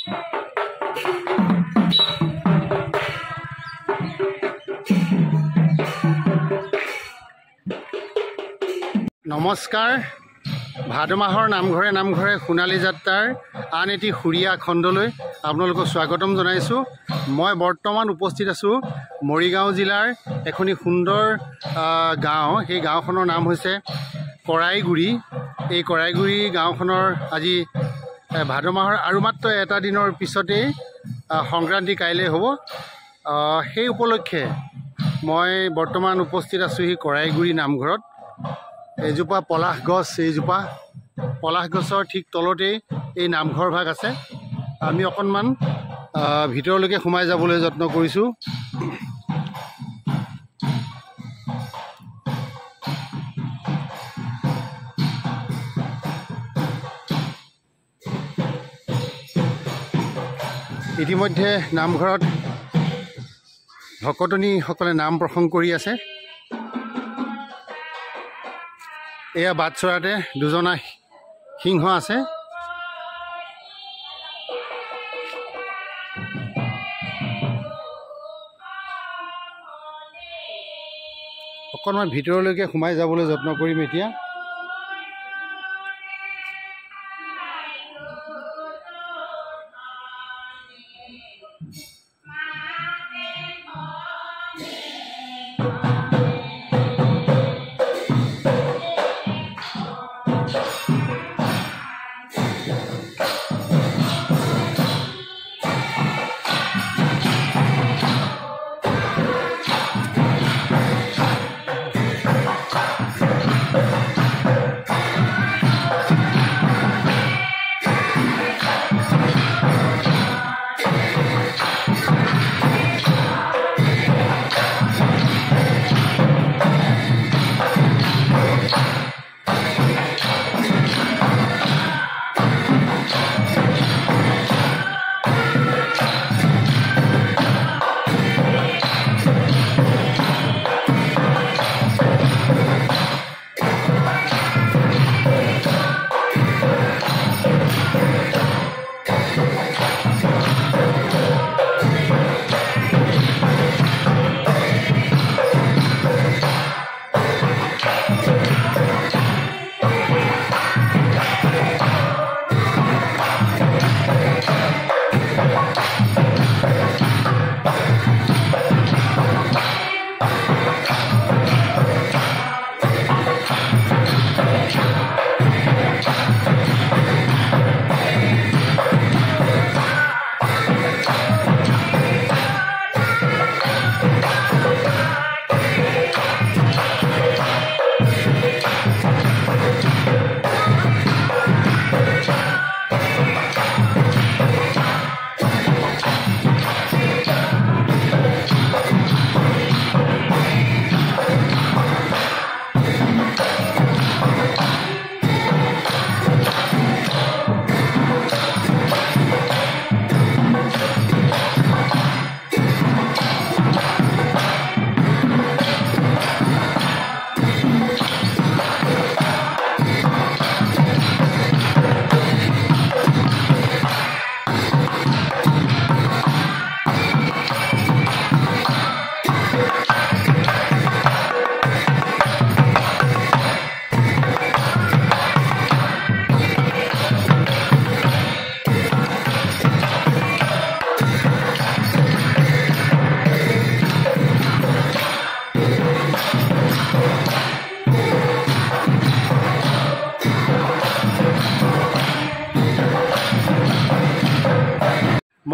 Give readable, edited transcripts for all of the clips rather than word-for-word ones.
নমস্কাৰ। ভাদ মাহৰ নামঘৰে সোণালী যাত্ৰাৰ আন এটি সুৰীয়া খণ্ডলৈ আপোনালোকক স্বাগতম জনাইছোঁ। মই বৰ্তমান উপস্থিত আছোঁ মৰিগাঁও জিলাৰ এখনি সুন্দৰ গাঁও। সেই গাঁওখনৰ নাম হৈছে কৰাইগুৰি। এই কৰাইগুৰি গাঁওখনৰ আজি ভাদ মাহৰ আৰু মাত্ৰ এটা দিনৰ পিছতেই সংক্ৰান্তি কাইলৈ হ'ব। সেই উপলক্ষে মই বৰ্তমান উপস্থিত আছোঁ সেই কৰাইগুৰি নামঘৰত। এজোপা পলাশ গছ, এইজোপা পলাশ গছৰ ঠিক তলতেই এই নামঘৰ ভাগ আছে। আমি অকণমান ভিতৰলৈকে সোমাই যাবলৈ যত্ন কৰিছোঁ। ইতিমধ্যে নামঘৰত ভকতনীসকলে নাম প্ৰসংগ কৰি আছে। এয়া বাটচৰাতে দুজনা সিংহ আছে। অকণমান ভিতৰলৈকে সোমাই যাবলৈ যত্ন কৰিম এতিয়া।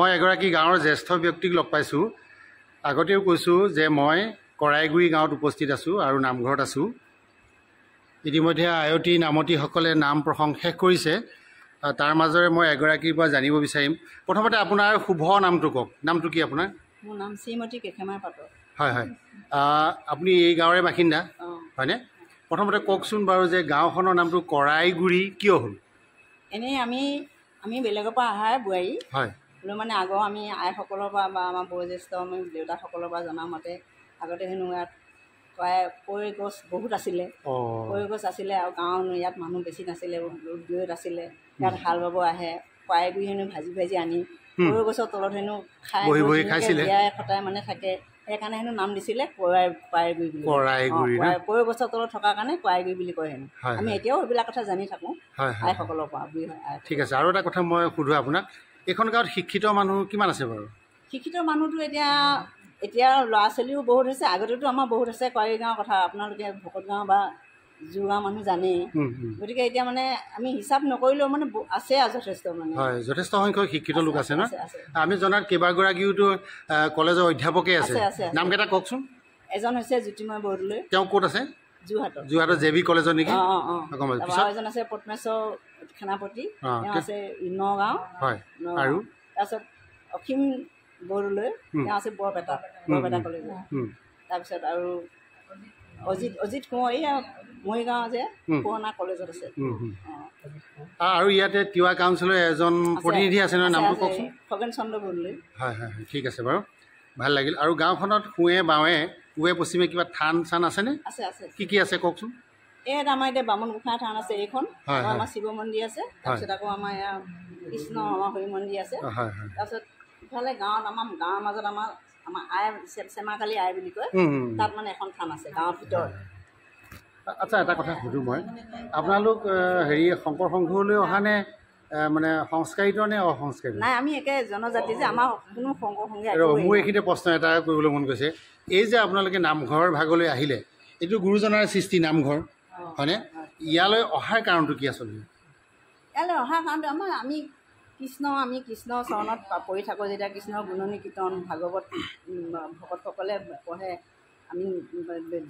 মই এগৰাকী গাঁৱৰ জ্যেষ্ঠ ব্যক্তিক লগ পাইছোঁ। আগতেও কৈছোঁ যে মই কৰাইগুৰি গাঁৱত উপস্থিত আছোঁ আৰু নামঘৰত আছোঁ। ইতিমধ্যে আয়তী নামতীসকলে নাম প্ৰসংগ শেষ কৰিছে। তাৰ মাজৰে মই এগৰাকীৰ পৰা জানিব বিচাৰিম। প্ৰথমতে আপোনাৰ শুভ নামটো কওক। নামটো কি আপোনাৰ? মোৰ নাম শ্ৰীমতী কেখেমাৰ পাতৰ। হয় হয়, আপুনি এই গাঁৱৰে বাসিন্দা হয়নে? প্ৰথমতে কওকচোন বাৰু যে গাঁওখনৰ নামটো কৰাইগুৰি কিয় হ'ল? এনেই আমি বেলেগৰ পৰা অহা বোৱাৰী হয়, হ'লেও মানে আগৰ আমি আইসকলৰ পৰা বা আমাৰ বয়োজ্যেষ্ঠ আমি দেউতাসকলৰ পৰা জনা মতে আগতে হেনো ইয়াত কৈ গছ বহুত আছিলে। কৈ গছ আছিলে আৰু গাঁৱৰ ইয়াত মানুহ বেছি নাছিলে, দূৰৈত আছিলে। ইয়াত হাল বাব আহে, কৰাই গুৰি হেনো ভাজি ভাজি আনি কড়ৈ গছৰ তলত হেনো খাই বহি খাইছিলে বিয়াই খটাই মানে থাকে সেইকাৰণে হেনো নাম দিছিলে কৰাই গুৰি বুলি কড়ৈ গছৰ তলত থকাৰ কাৰণে কৰাই গুৰি বুলি কয় হেনো আমি এতিয়াও সেইবিলাক কথা জানি থাকোঁ আইসকলৰ পৰা ঠিক আছে আৰু এটা কথা মই সুধোঁ আপোনাক এইখন গাঁৱত শিক্ষিত মানুহ কিমান আছে বাৰু শিক্ষিত মানুহটো এতিয়া ল'ৰা ছোৱালীও বহুত হৈছে আগতেতো আমাৰ বহুত আছে কৱাৰী গাঁৱৰ কথা আপোনালোকে ভকত গাঁও বা জোৰগাঁও মানুহ জানেই গতিকে এতিয়া মানে আমি হিচাপ নকৰিলেও মানে আছে আৰু যথেষ্ট মানে হয় যথেষ্ট সংখ্যক শিক্ষিত লোক আছে ন আমি জনাত কেইবাগৰাকীওতো কলেজৰ অধ্যাপকেই আছে নামকেইটা কওকচোন এজন হৈছে জ্যোতিময় বৰদলৈ তেওঁ ক'ত আছে যোৰহাটৰ জে বি কলেজত নেকি এজন আছে পদ্মেশ্বৰ সেনাপতি তেওঁ আছে নগাঁও আৰু তাৰপিছত অসীম বৰদলৈ তেওঁ আছে বৰপেটা কলেজত তাৰপিছত আৰু অজিত কোঁৱৰ এইয়া মৰিগাঁও যে পুৰণা কলেজত আছে আৰু ইয়াতে তিৱা কাউন্সিলৰ এজন প্ৰতিনিধি আছে নহয় নামটো কওকচোন খগেন চন্দ্ৰ বৰদলৈ হয় ঠিক আছে বাৰু ভাল লাগিল আৰু গাঁওখনত সোঁৱে বাৱে পূৱে পশ্চিমে কিবা থান চান আছেনে আছে কি আছে কওকচোন এটা আমাৰ এতিয়া বামুণ গোঁসাই থান আছে এইখন আমাৰ শিৱ মন্দিৰ আছে তাৰপিছত আকৌ আমাৰ ইয়াৰ কৃষ্ণ আমাৰ হৰি মন্দিৰ আছে তাৰপিছত ইফালে আমাৰ গাঁৱৰ মাজত আমাৰ আই চেমাকালী আই বুলি কয় তাত মানে এখন থান আছে গাঁৱৰ ভিতৰত আচ্ছা এটা কথা সুধোঁ মই আপোনালোক হেৰি শংকৰ সংঘলৈ অহা নে মানে সংস্কাৰিত নে অসংস্কাৰিত নাই আমি একে জনজাতি যে আমাৰ কোনো শংকৰ সংঘে মোৰ এইখিনিতে প্ৰশ্ন এটা কৰিবলৈ মন গৈছে এই যে আপোনালোকে নামঘৰ ভাগলৈ আহিলে এইটো গুৰুজনাৰ সৃষ্টি নামঘৰ হয়নে ইয়ালৈ অহাৰ কাৰণটো কি আচলতে ইয়ালৈ অহাৰ কাৰণটো আমি কৃষ্ণ চৰণত পঢ়ি থাকোঁ যেতিয়া কৃষ্ণৰ গুণনী কীৰ্তন ভাগৱত ভকতসকলে পঢ়ে আমি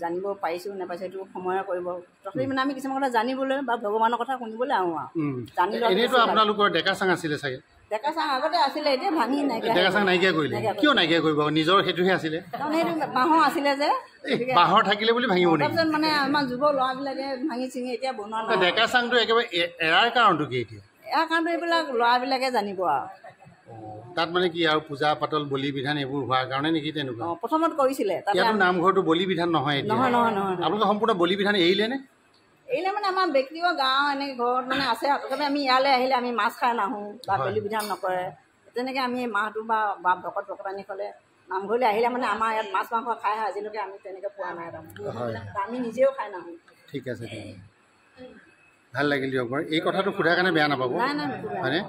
জানিব পাৰিছোঁ নাপাইছোঁ সেইটো সময়ে কৰিব তথাপি মানে আমি কিছুমান কথা জানিবলৈ বা ভগৱানৰ কথা শুনিবলৈ আহোঁ এনেইতো আপোনালোকৰ ডেকা চাং আছিলে চাগে ডেকা চাং আগতে আছিলে এতিয়া ভাঙি ডেকা চাং নাইকিয়া কৰিলে কিয় নাইকিয়া কৰিব নিজৰ সেইটোহে আছিলে সেইটো বাঁহৰ আছিলে যে বাঁহৰ থাকিলে বুলি ভাঙিব নেকি তাৰপিছত মানে আমাৰ যুৱ ল'ৰাবিলাকে ভাঙি চিঙি এতিয়া বনোৱা নাই ডেকা চাংটো একেবাৰে এৰাৰ কাৰণটো কি এতিয়া ইয়াৰ কাৰণটো এইবিলাক ল'ৰাবিলাকে জানিব আৰু তাত মানে কি আৰু পূজা পাতল বলি বিধান এইবোৰ হোৱাৰ কাৰণে নেকি তেনেকুৱা প্ৰথমত কৰিছিলে ইয়াতো নামঘৰটো বলি বিধান নহয় নহয় আপোনালোকে সম্পূৰ্ণ বলি বিধান এৰিলে নে এৰিলে মানে আমাৰ ব্যক্তিগত গাঁও এনেকৈ ঘৰত মানে আছে তথাপি আমি ইয়ালৈ আহিলে আমি মাছ খাই নাহোঁ বা বলি বিধান নকৰে তেনেকৈ আমি মাহটো বা ভকতানী ক'লে নামঘৰলৈ আহিলে মানে আমাৰ ইয়াত মাছ মাংস খাই আজিলৈকে আমি তেনেকৈ পোৱা নাই আমি নিজেও খাই নাহোঁ ঠিক আছে ভাল লাগিল দিয়ক বাৰু এই কথাটো সোধাৰ কাৰণে বেয়া নাপাব হয়নে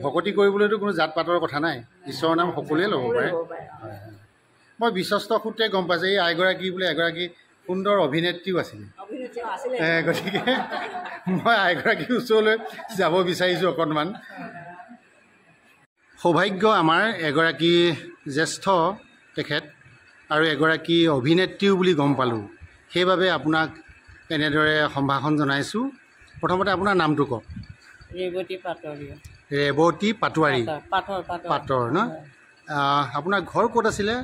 ভকতি কৰিবলৈতো কোনো জাত পাতৰ কথা নাই ঈশ্বৰৰ নাম সকলোৱে ল'ব পাৰে মই বিশ্বস্ত সূত্ৰে গম পাইছোঁ এই আইগৰাকী বোলে এগৰাকী সুন্দৰ অভিনেত্ৰীও আছিলে গতিকে মই আইগৰাকীৰ ওচৰলৈ যাব বিচাৰিছোঁ অকণমান সৌভাগ্য আমাৰ এগৰাকী জ্যেষ্ঠ তেখেত আৰু এগৰাকী অভিনেত্ৰীও বুলি গম পালোঁ সেইবাবে আপোনাক এনেদৰে সম্ভাষণ জনাইছোঁ প্ৰথমতে আপোনাৰ নামটো কওক ৰেৱতী পাটোৱাৰী পাটৰ ন আপোনাৰ ঘৰ ক'ত আছিলে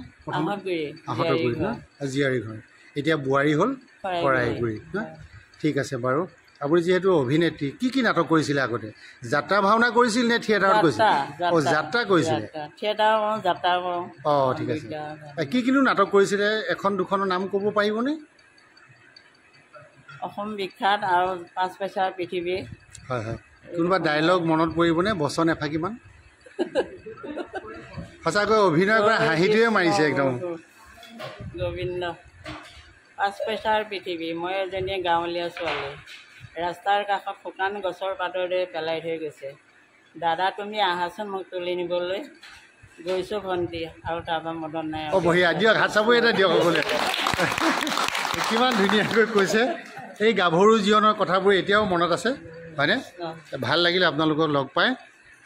আহঁতৰগুৰি ন জীয়াৰী ঘৰ এতিয়া বোৱাৰী হ'ল কৰাইগুৰি ন ঠিক আছে বাৰু আপুনি যিহেতু অভিনেত্ৰী কি নাটক কৰিছিলে আগতে যাত্ৰা ভাওনা কৰিছিল নে থিয়েটাৰত কৰিছিল যাত্ৰা কৰিছিলে ঠিক আছে কিনো নাটক কৰিছিলে এখন দুখনৰ নাম ক'ব পাৰিবনে অসম বিখ্যাত আৰু 5 পইচাৰ পৃথিৱী হয় কোনোবা ডাইলগ মনত পৰিবনে বচন এফাকিমান সঁচাকৈ অভিনয় কৰা হাঁহিটোৱে মাৰিছে একদম গোবিন্দ 5 পইচাৰ পৃথিৱী মই এজনী গাঁৱলীয়া ছোৱালী ৰাস্তাৰ কাষত শুকান গছৰ পাতৰ দৰে পেলাই থৈ গৈছে দাদা তুমি আহাচোন মোক তুলি নিবলৈ গৈছোঁ ভণ্টি আৰু তাৰপৰা মদন নাই বঢ়িয়া দিয়ক হাত চাবই এটা দিয়ক সকলোৱে কিমান ধুনীয়াকৈ কৈছে এই গাভৰু জীৱনৰ কথাবোৰ এতিয়াও মনত আছে হয়নে ভাল লাগিলে আপোনালোকক লগ পাই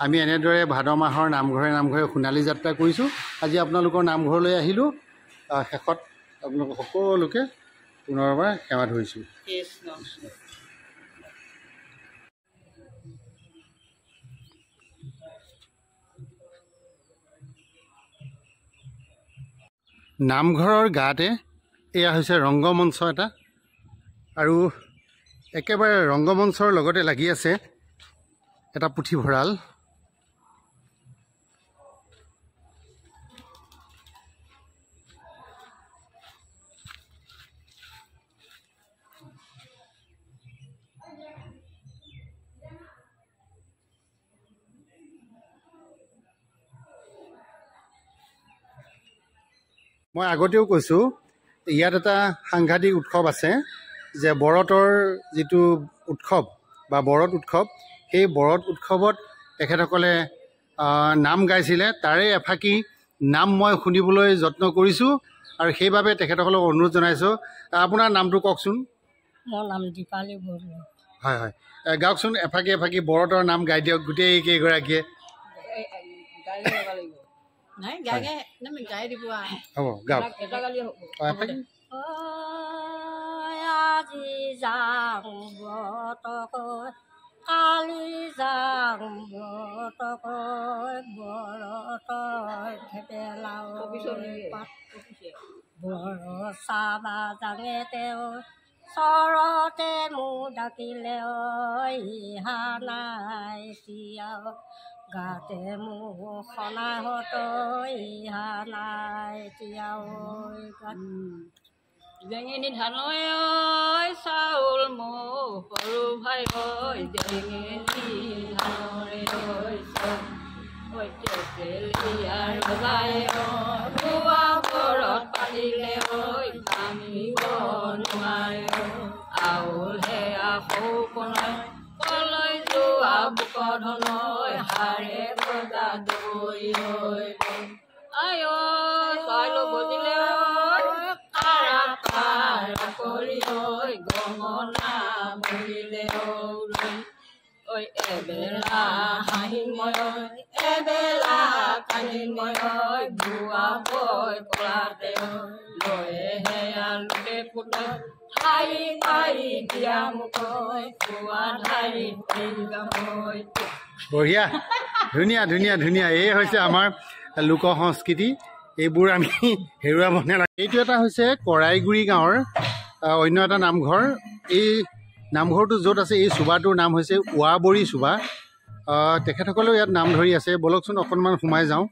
আমি এনেদৰে ভাদ মাহৰ নামঘৰে সোণালী যাত্ৰা কৰিছোঁ আজি আপোনালোকৰ নামঘৰলৈ আহিলোঁ শেষত আপোনালোক সকলোকে পুনৰবাৰ সেৱা ধৰিছোঁ নামঘৰৰ গাতে এয়া হৈছে ৰংগমঞ্চ এটা আৰু একেবাৰে ৰংগমঞ্চৰ লগতে লাগি আছে এটা পুথিভঁৰাল মই আগতেও কৈছোঁ ইয়াত এটা সাংঘাতিক উৎসৱ আছে যে বৰতৰ যিটো উৎসৱ বা বৰত উৎসৱ, সেই বৰত উৎসৱত তেখেতসকলে নাম গাইছিলে। তাৰে এফাকি নাম মই শুনিবলৈ যত্ন কৰিছোঁ আৰু সেইবাবে তেখেতসকলক অনুৰোধ জনাইছোঁ। আপোনাৰ নামটো কওকচোন। মোৰ নাম দীপালী বৰুৱা। হয় হয়, গাওকচোন এফাকি এফাকি বৰতৰ নাম গাই দিয়ক গোটেই কেইগৰাকীয়ে। হ'ব গাওক। আজি যাম বতকৈ, কালি যাম বতকৈ, বৰতই ভেবেলাও বৰ চাবা জাঙে তেওঁ, চৰতে মোৰ ডাকিলে ইহা নাই এতিয়াও, গাতে মোৰ সনাহত ইহা নাই এতিয়াও। জেঙেনি ধানৈ ঐ চাউল মোৰ সৰু ভাই ঐ, জেঙেনি ধানৰে ঐ চাউল তেলিয়াৰ বাই ৰোৱা ঘৰত পাতিলে ঐ, ভাঙিব নোৱাৰে আউল সেয়া সৌকণাই, কলৈ যোৱা বুক ধনৈ, হাৰে বজা দৈ আই ঐ চাইলো বজিলে কৰি ঐ, গমনা বহিলে ঐ, এবেলা হাঁহিময় এবেলা কান্দিময়, বুৱা বৈ কলাতে লয়ে সেয়া লোকে ফুটে, ঠাই পাই দিয়া মোক পুৱা ঠাই গামৈ। বঢ়িয়া, ধুনীয়া ধুনীয়া ধুনীয়া। এই হৈছে আমাৰ লোক সংস্কৃতি, এইবোৰ আমি হেৰুৱাব নালাগে। এইটো এটা হৈছে কৰাইগুৰি গাঁৱৰ অন্য এটা নামঘৰ। এই নামঘৰটো য'ত আছে এই চুবাটোৰ নাম হৈছে ৱাবৰী চুবা। তেখেতসকলেও ইয়াত নাম ধৰি আছে। বলকচোন অকণমান সোমাই যাওঁ।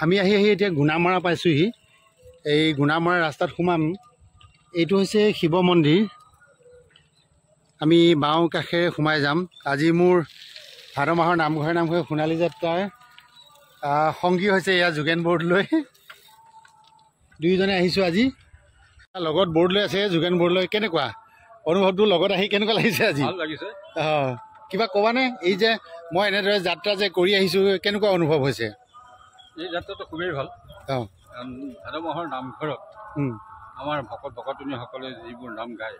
আমি আহি এতিয়া গুণামৰা পাইছোঁহি। এই গুণামৰা ৰাস্তাত সোমাম। এইটো হৈছে শিৱ মন্দিৰ। আমি বাওঁ কাষেৰে সোমাই যাম। আজি মোৰ ভাদ মাহৰ নামঘৰে সোণালী যাত্ৰাৰ সংগী হৈছে এয়া যোগেন বৰদলৈ। দুয়োজনে আহিছোঁ আজি। লগত বৰদলৈ আছে যোগেন বৰদলৈ। কেনেকুৱা অনুভৱটো লগত আহি কেনেকুৱা লাগিছে আজি? ভাল লাগিছে। কিবা ক'বানে? এই যে মই এনেদৰে যাত্ৰা যে কৰি আহিছোঁ, কেনেকুৱা অনুভৱ হৈছে? এই যাত্ৰাটো খুবেই ভাল। কাৰণ ভাদ মাহৰ নামঘৰত আমাৰ ভকত ভকতনীসকলে যিবোৰ নাম গায়,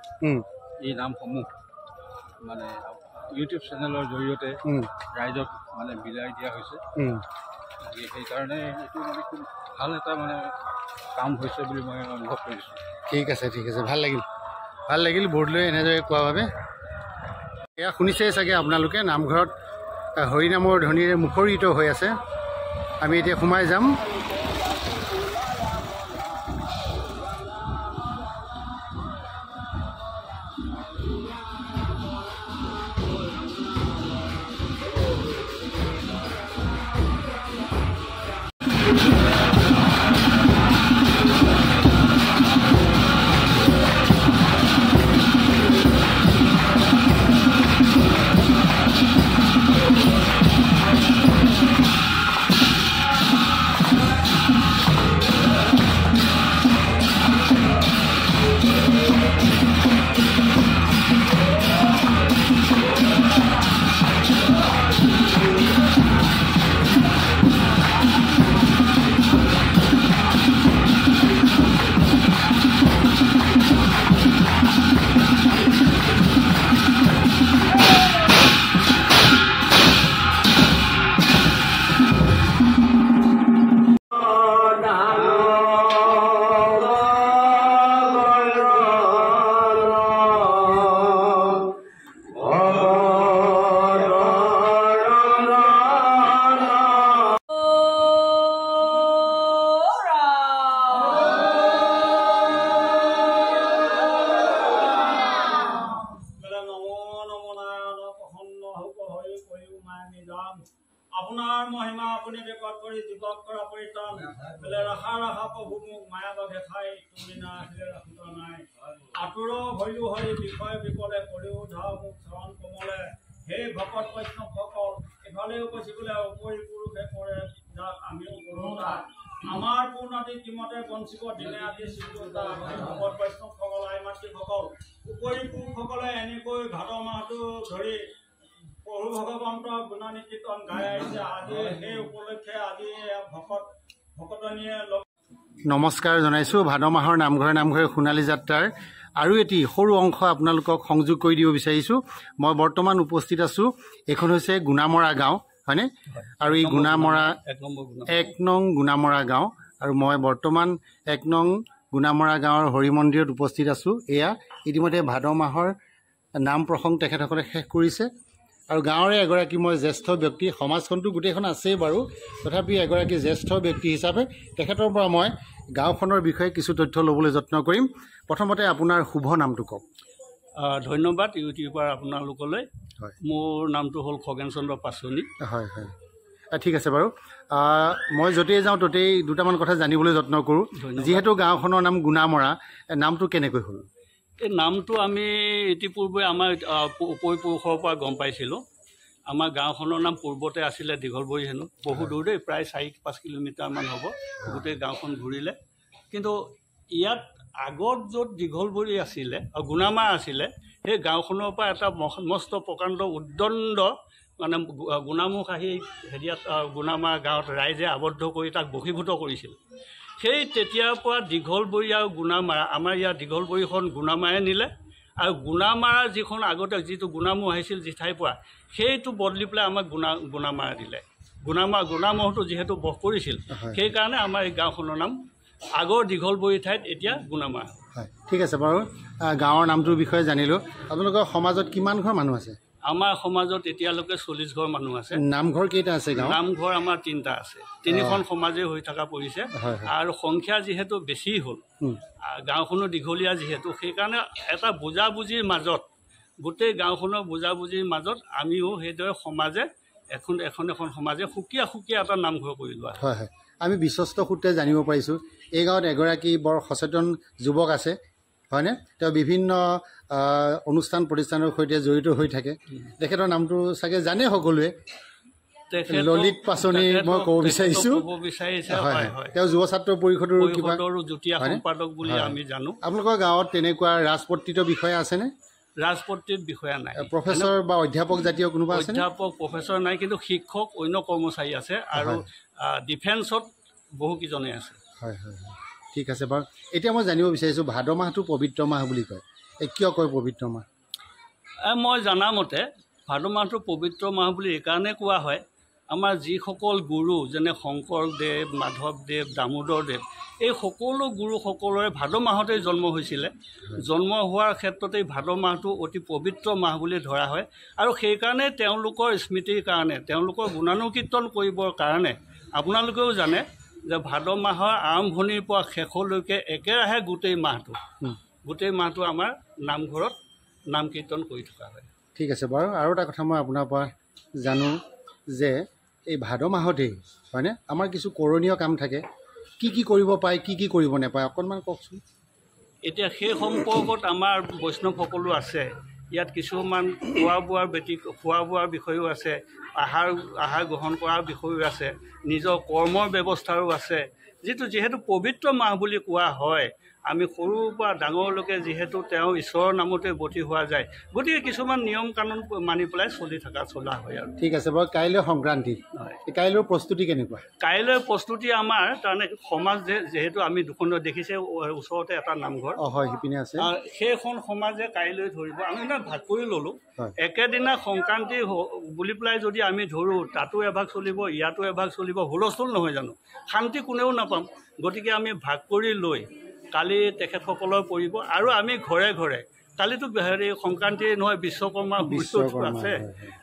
এই নামসমূহ মানে ইউটিউব চেনেলৰ জৰিয়তে ৰাইজক মানে বিলাই দিয়া হৈছে। সেইকাৰণে এইটো মানে খুব ভাল এটা মানে কাম হৈছে বুলি মই অনুভৱ কৰিছোঁ। ঠিক আছে, ভাল লাগিল বৰদলৈ এনেদৰে কোৱাৰ বাবে। এয়া শুনিছেই চাগে আপোনালোকে, নামঘৰত হৰিনামৰ ধ্বনিৰে মুখৰিত হৈ আছে। আমি এতিয়া সোমাই যাম। আপোনাৰ মহিমা আপুনি বেকত কৰি জীৱক কৰা পৰিত্ৰাণ বোলে ৰাখা ৰাখা প্ৰভু মোক মায়া বাঘে খাই তুমিনা আহিলে ৰাখিত নাই আঁতৰ ভয়ো হৰি বিষয় বিপদে কৰিও ধাও মোক চৰণ কমলে সেই ভকত বৈষ্ণৱসকল এফালেও কৈছে বোলে উপৰি পুৰুষে কৰে যাক আমিও কৰোঁ তাক আমাৰ পূৰ্ণতি কিমতে বঞ্চিব দিনে আদি চিন্তা ভকত বৈষ্ণৱসকল আই মাতৃসকল উপৰি পুৰুষসকলে এনেকৈ ভাদ মাহটো ধৰি প্ৰভু ভগৱন্তৰ গুণানী কীৰ্তন গাই আহিছে আজি সেই উপলক্ষে আজি ভকতনীয়ে নমস্কাৰ জনাইছোঁ। ভাদ মাহৰ নামঘৰে সোণালী যাত্ৰাৰ আৰু এটি সৰু অংশ আপোনালোকক সংযোগ কৰি দিব বিচাৰিছোঁ। মই বৰ্তমান উপস্থিত আছোঁ, এইখন হৈছে গুণামৰা গাঁও, হয়নে? আৰু এই গুণামৰা 1 নং গুণামৰা গাঁও, আৰু মই বৰ্তমান 1 নং গুণামৰা গাঁৱৰ হৰি মন্দিৰত উপস্থিত আছোঁ। এয়া ইতিমধ্যে ভাদ মাহৰ নাম প্ৰসংগ তেখেতসকলে শেষ কৰিছে, আৰু গাঁৱৰে এগৰাকী মই জ্যেষ্ঠ ব্যক্তি, সমাজখনটো গোটেইখন আছেই বাৰু, তথাপি এগৰাকী জ্যেষ্ঠ ব্যক্তি হিচাপে তেখেতৰ পৰা মই গাঁওখনৰ বিষয়ে কিছু তথ্য ল'বলৈ যত্ন কৰিম। প্ৰথমতে আপোনাৰ শুভ নামটো কওক। ধন্যবাদ ইউটিউবাৰ আপোনালোকলৈ। হয়, মোৰ নামটো হ'ল খগেন চন্দ্ৰ পাচনি। হয় হয়, ঠিক আছে বাৰু। মই য'তেই যাওঁ ত'তেই দুটামান কথা জানিবলৈ যত্ন কৰোঁ। যিহেতু গাঁওখনৰ নাম গুণামৰা, নামটো কেনেকৈ হ'ল? এই নামটো আমি ইতিপূৰ্বে আমাৰ উপৰিপুৰুষৰ পৰা গম পাইছিলোঁ। আমাৰ গাঁওখনৰ নাম পূৰ্বতে আছিলে দীঘলবৰী হেনো, বহু দূৰ দেই, প্ৰায় 4-5 কিলোমিটাৰমান হ'ব গোটেই গাঁওখন ঘূৰিলে। কিন্তু ইয়াত আগত য'ত দীঘলবৰী আছিলে গুণামাৰ আছিলে, সেই গাঁওখনৰ পৰা এটা মস্ত প্ৰকাণ্ড উদ্দণ্ড মানে গুণামুখ আহি হেৰিয়াত গুণামাৰ গাঁৱত ৰাইজে আবদ্ধ কৰি তাক বশীভূত কৰিছিল। সেই তেতিয়াৰ পৰা দীঘলবৰী আৰু গুণামাৰা, আমাৰ ইয়াৰ দীঘলবৰীখন গুণামাৰে নিলে, আৰু গুণামাৰাৰ যিখন আগতে যিটো গুণামুখ আহিছিল যিঠাইৰ পৰা, সেইটো বদলি পেলাই আমাক গুণামাৰা দিলে। গুণামহটো যিহেতু বস কৰিছিল, সেইকাৰণে আমাৰ এই গাঁওখনৰ নাম আগৰ দীঘলবৰী ঠাইত এতিয়া গুণামাৰা। হয়, ঠিক আছে বাৰু। গাঁৱৰ নামটোৰ বিষয়ে জানিলোঁ। আপোনালোকৰ সমাজত কিমান ঘৰ মানুহ আছে? আমাৰ সমাজত এতিয়ালৈকে 40 ঘৰ মানুহ আছে। নামঘৰ কেইটা আছে? নামঘৰ আমাৰ 3টা আছে, 3খন সমাজে হৈ থকা পৰিছে। আৰু সংখ্যা যিহেতু বেছি হ'ল, গাঁওখনো দীঘলীয়া যিহেতু, সেইকাৰণে এটা বুজাবুজিৰ মাজত, গোটেই গাঁওখনৰ বুজাবুজিৰ মাজত আমিও সেইদৰে সমাজে এখন সমাজে সুকীয়া এটা নামঘৰ কৰি লোৱা। হয় হয়, আমি বিশ্বস্ত সূত্ৰে জানিব পাৰিছোঁ এই গাঁৱত এগৰাকী বৰ সচেতন যুৱক আছে, হয়নে? তেওঁ বিভিন্ন অনুষ্ঠান প্ৰতিষ্ঠানৰ সৈতে জড়িত হৈ থাকে। তেখেতৰ নামটো চাগে জানে সকলোৱে, ললিত পাচনি মই ক'ব বিচাৰিছোঁ। তেওঁ যুৱ ছাত্ৰ পৰিষদৰ কিবা যুটীয়া সম্পাদক বুলি আমি জানো। আপোনালোকৰ গাঁৱত তেনেকুৱা ৰাজপত্ৰিত বিষয়া আছেনে? ৰাজপত্ৰিত বিষয়া নাই। প্ৰফেচৰ বা অধ্যাপক জাতীয় কোনোবা আছে? অধ্যাপক প্ৰফেচৰ নাই, কিন্তু শিক্ষক অন্য কৰ্মচাৰী আছে, আৰু ডিফেন্সত বহুকেইজনে আছে। হয় হয়, ঠিক আছে বাৰু। এতিয়া মই জানিব বিচাৰিছোঁ, ভাদ মাহটো পবিত্ৰ মাহ বুলি কয়, কিয় কয় পবিত্ৰ মাহ? মই জনামতে ভাদ মাহটো পবিত্ৰ মাহ বুলি এইকাৰণে কোৱা হয়, আমাৰ যিসকল গুৰু যেনে শংকৰদেৱ, মাধৱদেৱ, দামোদৰদেৱ, এই সকলো গুৰুসকলৰে ভাদ মাহতেই জন্ম হৈছিলে। জন্ম হোৱাৰ ক্ষেত্ৰতেই ভাদ মাহটো অতি পবিত্ৰ মাহ বুলি ধৰা হয়, আৰু সেইকাৰণে তেওঁলোকৰ স্মৃতিৰ কাৰণে, তেওঁলোকৰ গুণানুকীৰ্তন কৰিবৰ কাৰণে আপোনালোকেও জানে যে ভাদ মাহৰ আৰম্ভণিৰ পৰা শেষলৈকে একেৰাহে গোটেই মাহটো আমাৰ নামঘৰত নাম কীৰ্তন কৰি থকা হয়। ঠিক আছে বাৰু। আৰু এটা কথা মই আপোনাৰ পৰা জানো যে এই ভাদ মাহতেই, হয়নে, আমাৰ কিছু কৰণীয় কাম থাকে। কি কৰিব পায়, কি কৰিব নাপায়, অকণমান কওকচোন। এতিয়া সেই সম্পৰ্কত আমাৰ বৈষ্ণৱসকলো আছে। ইয়াত কিছুমান খোৱা বোৱাৰ বিষয়েও আছে, আহাৰ গ্ৰহণ কৰাৰ বিষয়েও আছে, নিজৰ কৰ্মৰ ব্যৱস্থাৰো আছে। যিহেতু পবিত্ৰ মাহ বুলি কোৱা হয়, আমি সৰুৰ পৰা ডাঙৰলৈকে যিহেতু তেওঁ ঈশ্বৰৰ নামতে বতি হোৱা যায়, গতিকে কিছুমান নিয়ম কানুন মানি পেলাই চলা হয় আৰু। ঠিক আছে বাৰু। কাইলৈ সংক্ৰান্তি, কাইলৈৰ প্ৰস্তুতি কেনেকুৱা? কাইলৈ প্ৰস্তুতি আমাৰ তাৰমানে সমাজ যিহেতু আমি দুখন দেখিছে, ওচৰতে এটা নামঘৰ হয়, সিপিনে আছে, সেইখন সমাজে কাইলৈ ধৰিব। আমি ভাগ কৰি ল'লোঁ, একেদিনা সংক্ৰান্তি বুলি পেলাই যদি আমি ধৰোঁ, তাতো এভাগ চলিব, ইয়াতো এভাগ চলিব, হুলস্থুল নহয় জানো, শান্তি কোনেও নাপাম। গতিকে আমি ভাগ কৰি লৈ কালি তেখেতসকলৰ পৰিব, আৰু আমি ঘৰে ঘৰে, কালিতো সংক্ৰান্তি নহয়, বিশ্বকৰ্মাৰ উৎসৱ আছে,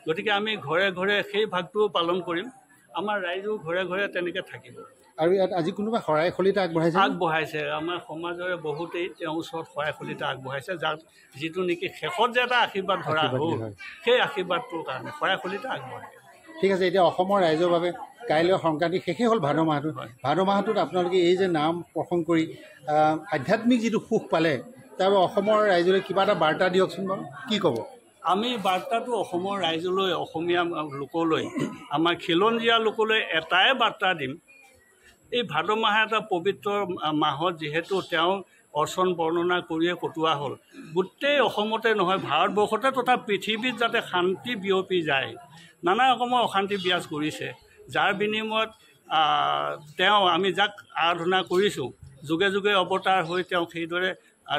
গতিকে আমি ঘৰে ঘৰে সেই ভাগটো পালন কৰিম। আমাৰ ৰাইজো ঘৰে ঘৰে তেনেকৈ থাকিব। আৰু ইয়াত আজি কোনোবা শৰাই খলিতা আগবঢ়াইছে আমাৰ সমাজৰে বহুতেই তেওঁৰ ওচৰত শৰাই খলিতা আগবঢ়াইছে, যিটো নেকি শেষত যে এটা আশীৰ্বাদ ধৰা হ'ল, সেই আশীৰ্বাদটোৰ কাৰণে শৰাই খলিতা আগবঢ়ায়। ঠিক আছে, এতিয়া অসমৰ ৰাইজৰ বাবে কাইলৈ সংক্ৰান্তি শেষেই হ'ল ভাদ মাহটো। ভাদ মাহটোত আপোনালোকে এই যে নাম প্ৰসংগ কৰি আধ্যাত্মিক যিটো সুখ পালে, তাৰ বাবে অসমৰ ৰাইজলৈ কিবা এটা বাৰ্তা দিয়কচোন বাৰু, কি ক'ব? আমি বাৰ্তাটো অসমৰ ৰাইজলৈ, অসমীয়া লোকলৈ, আমাৰ খিলঞ্জীয়া লোকলৈ এটাই বাৰ্তা দিম। এই ভাদ মাহে এটা পবিত্ৰ মাহত যিহেতু তেওঁ অৰ্চন বৰ্ণনা কৰিয়ে কটোৱা হ'ল, গোটেই অসমতে নহয় ভাৰতবৰ্ষতে তথা পৃথিৱীত যাতে শান্তি বিয়পি যায়। নানা ৰকমৰ অশান্তি বিৰাজ কৰিছে, যাৰ বিনিময়ত আমি যাক আৰাধনা কৰিছোঁ, যুগে যুগে অৱতাৰ হৈ তেওঁ সেইদৰে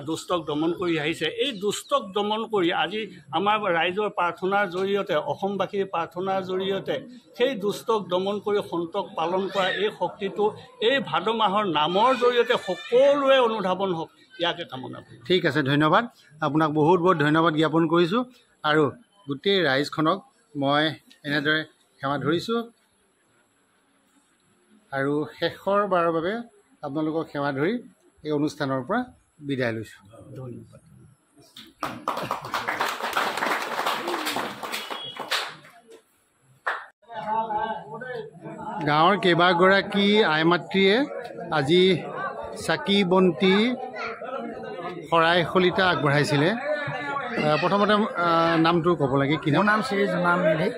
দুষ্টক দমন কৰি আহিছে। এই দুষ্টক দমন কৰি আজি আমাৰ ৰাইজৰ প্ৰাৰ্থনাৰ জৰিয়তে, অসমবাসীৰ প্ৰাৰ্থনাৰ জৰিয়তে সেই দুষ্টক দমন কৰি সন্তক পালন কৰা এই শক্তিটো এই ভাদ মাহৰ নামৰ জৰিয়তে সকলোৱে অনুধাৱন হওক, ইয়াকে কামনা কৰোঁ। ঠিক আছে, ধন্যবাদ আপোনাক, বহুত বহুত ধন্যবাদ জ্ঞাপন কৰিছোঁ। আৰু গোটেই ৰাইজখনক মই এনেদৰে সেৱা ধৰিছোঁ আৰু শেষৰ বাৰৰ বাবে আপোনালোকক সেৱা ধৰি এই অনুষ্ঠানৰ পৰা বিদায় লৈছোঁ। ধন্যবাদ। গাঁৱৰ কেইবাগৰাকী আই মাতৃয়ে আজি চাকি বন্তি শৰাই শলিতা আগবঢ়াইছিলে। প্ৰথমতে নামটো ক'ব লাগে, কি নাম? মোৰ নাম শ্ৰী জোনাম মেধি।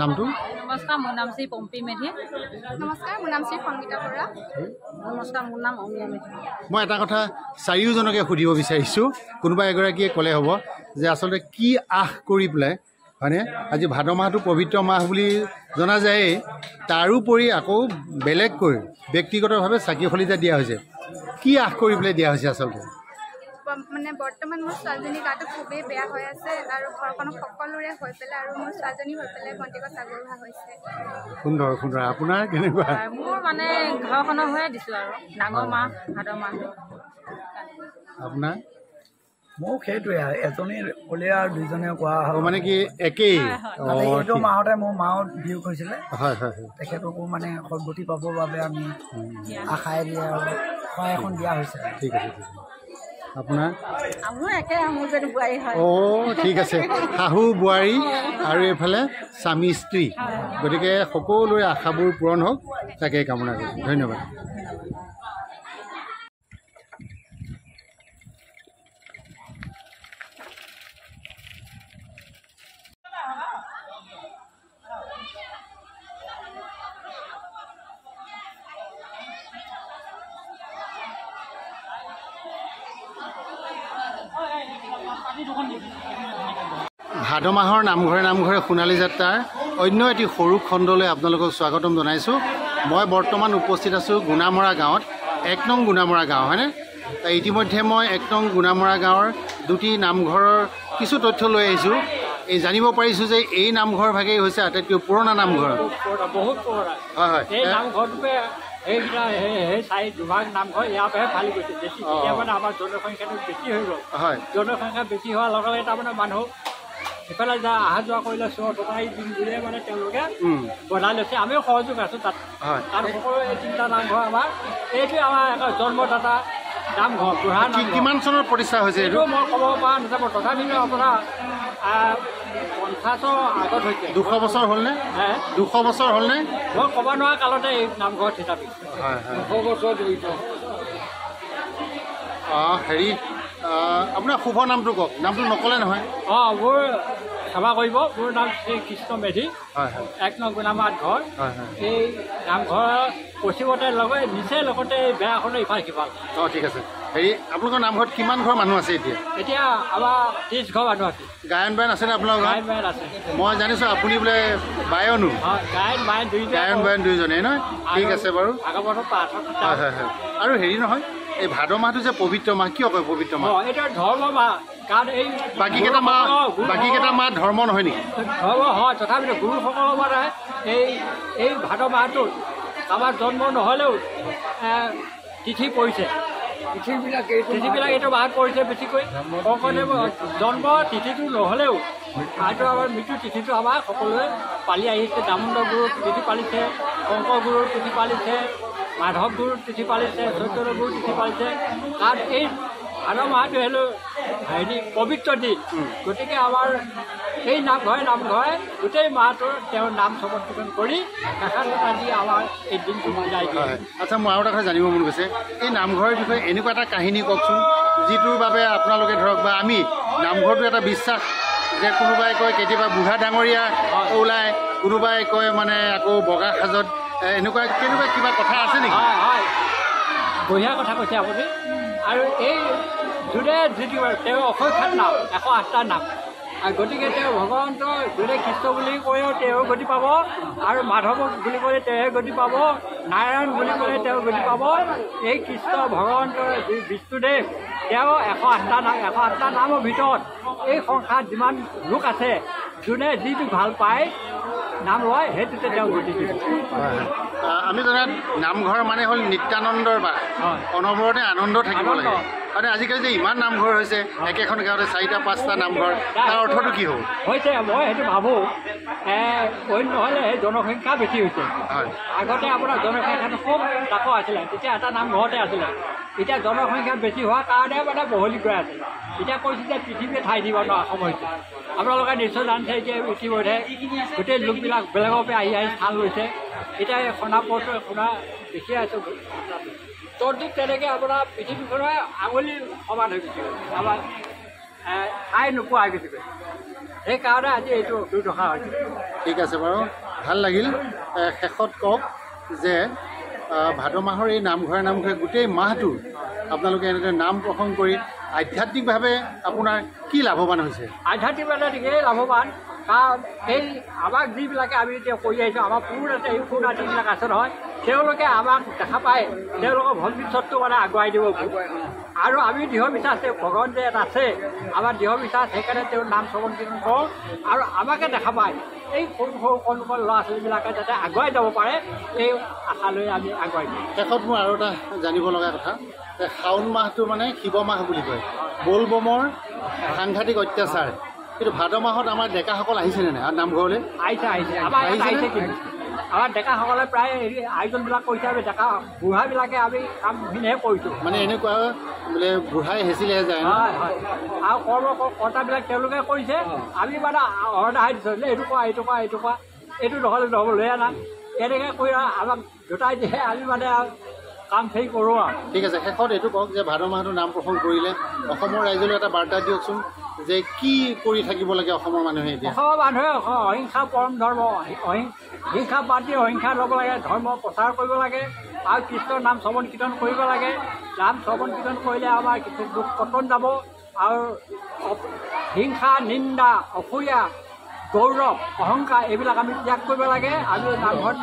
নামটো? নমস্কাৰ, মোৰ নাম শ্ৰী পম্পী মেধি। নমস্কাৰ, মোৰ নাম শ্ৰী সংগীতা বৰা। নমস্কাৰ, মোৰ নাম অমিয়া মেধি। মই এটা কথা চাৰিওজনকে সুধিব বিচাৰিছোঁ, কোনোবা এগৰাকীয়ে ক'লে হ'ব যে আচলতে কি আশ কৰি পেলাই, হয়নে, আজি ভাদ মাহটো পবিত্ৰ মাহ বুলি জনা যায়েই, তাৰোপৰি আকৌ বেলেগকৈ ব্যক্তিগতভাৱে চাকি শলিতা দিয়া হৈছে। কি আশ কৰি পেলাই দিয়া হৈছে আচলতে? মানে বৰ্তমান মোৰ ছোৱালীজনীৰ গাটো খুবেই বেয়া হৈ আছে আৰু ঘৰখনত সকলোৰে হৈ পেলাই আৰু মোৰ ছোৱালীজনী হৈ পেলাই ভণ্টিকত আগবঢ়া হৈছে। সুন্দৰ সুন্দৰ। আপোনাৰ কেনেকুৱা? মোৰ মানে ঘৰখনৰ হৈয়ে দিছোঁ আৰু ডাঙৰ মাহ ভাদ মাহটো। আপোনাৰ? মোক সেইটোৱে এজনী ক'লে আৰু দুইজনে কোৱা হ'ল, মানে কি একেই? এইটো মাহতে মোৰ মাও বিয়োগ হৈছিলে। হয় হয় হয়। তেখেতকো মানে সদ্গতি পাবৰ বাবে আমি আশাই দিয়ে আৰু সহায় এখন দিয়া হৈছে। ঠিক আছে, ঠিক আছে। আপোনাৰ? মোৰ একে, মোৰ যদি বোৱাৰী হয়। ঠিক আছে, শাহু বোৱাৰী আৰু এইফালে স্বামী স্ত্ৰী, গতিকে সকলোৰে আশাবোৰ পূৰণ হওক, তাকে কামনা কৰিছোঁ। ধন্যবাদ। ভাদ মাহৰ নামঘৰে নামঘৰে সোণালী যাত্ৰাৰ অন্য এটি সৰু খণ্ডলৈ আপোনালোকক স্বাগতম জনাইছোঁ। মই বৰ্তমান উপস্থিত আছোঁ গুণামৰা গাঁৱত, 1 নং গুণামৰা গাঁও, হয়নে? ইতিমধ্যে মই 1 নং গুণামৰা গাঁৱৰ দুটি নামঘৰৰ কিছু তথ্য লৈ আহিছোঁ। এই জানিব পাৰিছোঁ যে এই নামঘৰ ভাগেই হৈছে আটাইতকৈ পুৰণা নামঘৰ। বহুত পুৰণা। হয় হয়। এই নামঘৰটোৱে সেইকেইটা সেই দুভাগ নামঘৰ ইয়াৰ পৰাহে ফালি গৈছে। বেছি এতিয়া মানে আমাৰ জনসংখ্যাটো বেছি হৈ গ'ল। হয়। জনসংখ্যা বেছি হোৱাৰ লগে লগে তাৰমানে মানুহ সেইফালে অহা যোৱা কৰিলে চোৰ টকাই দিম বুলিয়ে মানে তেওঁলোকে বনাই লৈছে। আমিও সহযোগ আছোঁ তাত। কাৰণ সকলো এই 3টা নামঘৰ আমাৰ, এইটোৱে আমাৰ এটা জন্মদাতা নামঘৰ। বুঢ়া নামঘৰ। কিমান চনত প্ৰতিষ্ঠা হৈছে এইটো? মই ক'ব পৰা নাযাব, তথাপিও আপোনাৰ 50ৰ আগত হৈছে। 200 বছৰ হ'লনে? 200 বছৰ হ'লনে? মই ক'ব নোৱাৰা কালতে এই নামঘৰ থিতাপি। হয় হয়। 200 বছৰ জড়িত। হেৰি, আপোনাৰ শুভ নামটো কওক, নামটো নক'লে নহয়। মোৰ ক্ষমা কৰিব, মোৰ নাম শ্ৰী কৃষ্ণ মেধি। হয় হয়। 1 নং গুণামৰাত ঘৰ। হয় হয়। এই নামঘৰৰ পশ্চিমতে নিচেই লগতে বেয়াখনৰ ইফাল সিফাল। ঠিক আছে। হেৰি, আপোনালোকৰ নামঘৰত কিমান ঘৰ মানুহ আছে এতিয়া? এতিয়া আমাৰ 30 ঘৰ মানুহ আছে। গায়ন বায়ন আছেনে আপোনালোকৰ? গায়ন বায়ন আছে। মই জানিছোঁ আপুনি বোলে বায়নো? হয়, গায়ন বায়ন দুইটা। গায়ন বায়ন দুইজনেই নহয়? ঠিক আছে বাৰু। আগত প্ৰাৰ্থনা। হয় হয় হয়। আৰু হেৰি নহয়, এই ভাদ মাহটো যে পবিত্ৰ মাহ, কিয় কয় পবিত্ৰ মাহ? এইটো ধৰ্ম মাহ। কাৰণ এই বাকীকেইটা মাহ ধৰ্ম নহয় নেকি? ধৰ্ম হয়, তথাপিতো গুৰুসকলৰ মানে এই ভাদ মাহটোত আমাৰ জন্ম নহ'লেও তিথি পৰিছে। তিথিবিলাক এইটো মাহত পৰিছে বেছিকৈ। শংকৰদেৱ জন্ম তিথিটো নহ'লেও হয়তো আমাৰ মৃত্যু তিথিটো আমাৰ সকলোৱে পালি আহিছে। দামোদৰ গুৰুৰ তিথি পালিছে, শংকৰ গুৰুৰ তিথি পালিছে, মাধৱ গুৰুৰ তিথি পালিছে, চৈতন্য গুৰুৰ তিথি পালিছে। কাৰণ এই ভাদ মাহটো হেনো হেৰি পবিত্ৰ দিন গতিকে আমাৰ এই নামঘৰে গোটেই মাহটো তেওঁৰ নাম সমৰ্পণ কৰি কাষত দি আমাৰ এই দিনটো বুজাই দিয়ে। আচ্ছা, মই আৰু এটা কথা জানিব মন গৈছে, এই নামঘৰৰ বিষয়ে এনেকুৱা এটা কাহিনী কওকচোন যিটোৰ বাবে আপোনালোকে ধৰক বা আমি নামঘৰটো এটা বিশ্বাস যে কোনোবাই কয় কেতিয়াবা বুঢ়া ডাঙৰীয়া ওলায়, কোনোবাই কয় মানে আকৌ বগা সাজত, এনেকুৱা কেনেকুৱা কিবা কথা আছে নেকি? হয় হয়, বঢ়িয়া কথা কৈছে আপুনি। আৰু এই যোনে যিটো তেওঁ অসংখ্যাত নাম 108টা নাম, গতিকে তেওঁ ভগৱন্ত যোনে কৃষ্ণ বুলি কৈও তেওঁ গতি পাব, আৰু মাধৱ বুলি ক'লে তেওঁহে গতি পাব, নাৰায়ণ বুলি ক'লে তেওঁ গতি পাব। এই কৃষ্ণ ভগৱন্তৰ যি বিষ্ণুদেৱ তেওঁ 108টা নামৰ ভিতৰত এই সংসাৰত যিমান লোক আছে যোনে যিটো ভাল পায় নাম লয় সেইটোতে তেওঁ গতি দিব। আমি জনাত নামঘৰ মানে হ'ল নিত্যানন্দৰ বাস, অনবৰতে আনন্দ থাকিব লাগে। মানে আজিকালি যে ইমান নামঘৰ হৈছে, একেখন গাঁৱতে 4-5টা নামঘৰ, তাৰ অৰ্থটো কি হ'ব? হৈছে মই সেইটো ভাবোঁ অইন নহ'লে জনসংখ্যা বেছি হৈছে। আগতে আপোনাৰ জনসংখ্যাটো খুব তাকো আছিলে, তেতিয়া এটা নামঘৰতে আছিলে। এতিয়া জনসংখ্যা বেছি হোৱাৰ কাৰণে মানে বহলি গৈ আছে। এতিয়া কৈছে যে পৃথিৱীয়ে ঠাই দিব নোৱাৰা সময় হৈছে। আপোনালোকে নিশ্চয় জানিছে এতিয়া ইতিমধ্যে গোটেই লোকবিলাক বেলেগৰ পৰা আহি স্থান লৈছে। এতিয়া এই সোণাপুৰটো শুনা দেখি আছোঁ, তদুক তেনেকৈ আপোনাৰ পৃথিৱীখনৰ আঙুলি সমান হৈ গৈছে, আমাৰ ঠাই নোপোৱা হৈ গৈছে। সেইকাৰণে আজি এইটো দুৰ্দশা হৈছে। ঠিক আছে বাৰু, ভাল লাগিল। শেষত কওক যে ভাদ মাহৰ এই নামঘৰে গোটেই মাহটো আপোনালোকে এনেদৰে নাম প্ৰসংগ কৰি আধ্যাত্মিকভাৱে আপোনাৰ কি লাভৱান হৈছে? আধ্যাত্মিকভাৱে ঠিকেই লাভৱান, কাৰণ এই আমাক যিবিলাকে আমি এতিয়া কৰি আহিছোঁ, আমাৰ পুৰুষতে এই পুৰণাটিবিলাক আছে নহয়, তেওঁলোকে আমাক দেখা পায় তেওঁলোকৰ ভৱিষ্যতটো মানে আগুৱাই দিব। আৰু আমি দৃঢ় বিশ্বাস ভগৱান যে ইয়াত আছে, আমাৰ দৃঢ় বিশ্বাস, সেইকাৰণে তেওঁ নাম শ্ৰৱণ কীৰ্তন কৰোঁ। আৰু আমাকে দেখা পায় এই সৰু সৰু ল'ৰা ছোৱালীবিলাকে যাতে আগুৱাই যাব পাৰে, এই আশালৈ আমি আগুৱাই দিওঁ। শেষত মোৰ আৰু এটা জানিব লগা কথা, শাওণ মাহটো মানে শিৱ মাহ বুলি কয়, বলবমৰ সাংঘাতিক অত্যাচাৰ, কিন্তু ভাদ মাহত আমাৰ ডেকাসকল আহিছেনে নাই নামঘৰলৈ? আহিছে আহিছে কিন্তু আমাৰ ডেকাসকলে প্ৰায় হেৰি আয়োজনবিলাক কৰিছে। আমি ডেকা বুঢ়াবিলাকে আমি কামখিনিহে কৰিছোঁ। মানে এনেকুৱা বোলে বুঢ়াই হেঁচিলেহে যায়। হয় হয়, আৰু কৰ্তাবিলাক তেওঁলোকে কৰিছে, আমি মানে অৰ্ডাৰ দিছোঁ যে এইটো কোৱা এইটো কোৱা এইটো কোৱা, এইটো নহ'লে নহ'ব লৈ আনা, এনেকৈ কৰি আমাক জোতাই দিয়ে, আমি মানে কাম সেই কৰোঁ আৰু। ঠিক আছে, শেষত এইটো কওক যে ভাদ মাহটো নাম প্ৰসংগ কৰিলে অসমৰ ৰাইজলৈ এটা বাৰ্তা দিয়কচোন যে কি কৰি থাকিব লাগে অসমৰ মানুহে? এতিয়া অসমৰ মানুহে অহিংসা পৰম ধৰ্ম, হিংসা বাদ দি অহিংসা ল'ব লাগে, ধৰ্ম প্ৰচাৰ কৰিব লাগে, আৰু কৃষ্ণৰ নাম শ্ৰৱণ কীৰ্তন কৰিব লাগে। নাম শ্ৰৱণ কীৰ্তন কৰিলে আমাৰ কিছু দুখ পতন যাব, আৰু হিংসা, নিন্দা, অসূয়া, গৌৰৱ, অহংকাৰ এইবিলাক আমি ত্যাগ কৰিব লাগে। আমি নামঘৰত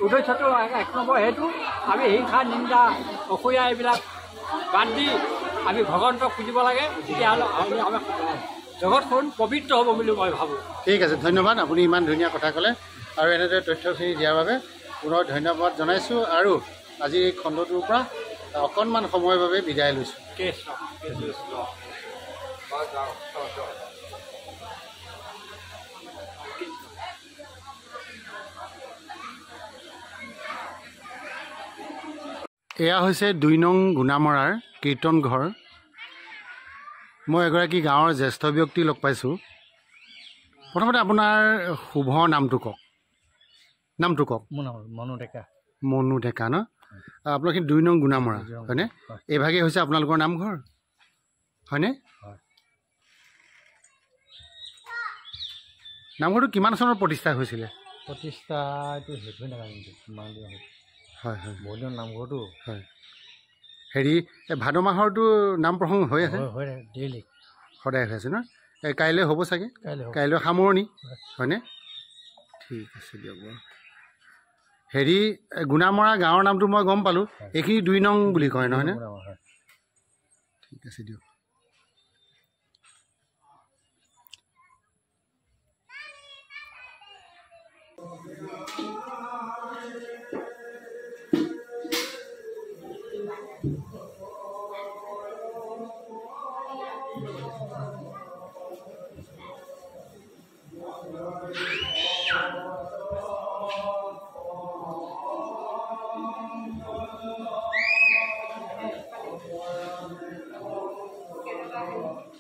উদ্দেশ্যটো 1 নম্বৰ সেইটো, আমি হিংসা, নিন্দা, অসূয়া এইবিলাক বাদ দি আমি ভগৱন্তক খুজিব লাগে, তেতিয়াহ'লে আমাৰ জগতখন পবিত্ৰ হ'ব বুলি মই ভাবোঁ। ঠিক আছে, ধন্যবাদ। আপুনি ইমান ধুনীয়া কথা ক'লে আৰু এনেদৰে তথ্যখিনি দিয়াৰ বাবে পুনৰ ধন্যবাদ জনাইছোঁ, আৰু আজিৰ এই খণ্ডটোৰ পৰা অকণমান সময়ৰ বাবে বিদায় লৈছোঁ। এয়া হৈছে 2 নং গুণামৰাৰ কীৰ্তন ঘৰ। মই এগৰাকী গাঁৱৰ জ্যেষ্ঠ ব্যক্তি লগ পাইছোঁ। প্ৰথমতে আপোনাৰ শুভ নামটো কওক। নামটো কওক। মনু ডেকা। মনু ডেকা ন? আপোনালোকে 2 নং গুণামৰা হয়নে? এইভাগেই হৈছে আপোনালোকৰ নামঘৰ হয়নে? নামঘৰটো কিমান চনত প্ৰতিষ্ঠা হৈছিলে? প্ৰতিষ্ঠাটো সেইটো নাজানো কিমান দিন হ'ল। হয় হয়, বহুত দিন নামঘৰটো। হয়, হেৰি ভাদ মাহৰটো নাম প্ৰসংগ হৈ আছে? ডেইলি সদায় হৈ আছে ন? কাইলৈ হ'ব চাগে? কাইলৈ সামৰণি হয়নে? ঠিক আছে দিয়ক বাৰু। হেৰি গুণামৰা গাঁৱৰ নামটো মই গম পালোঁ, এইখিনি 2 নং বুলি কয় নহয়নে? ঠিক আছে দিয়ক। আছে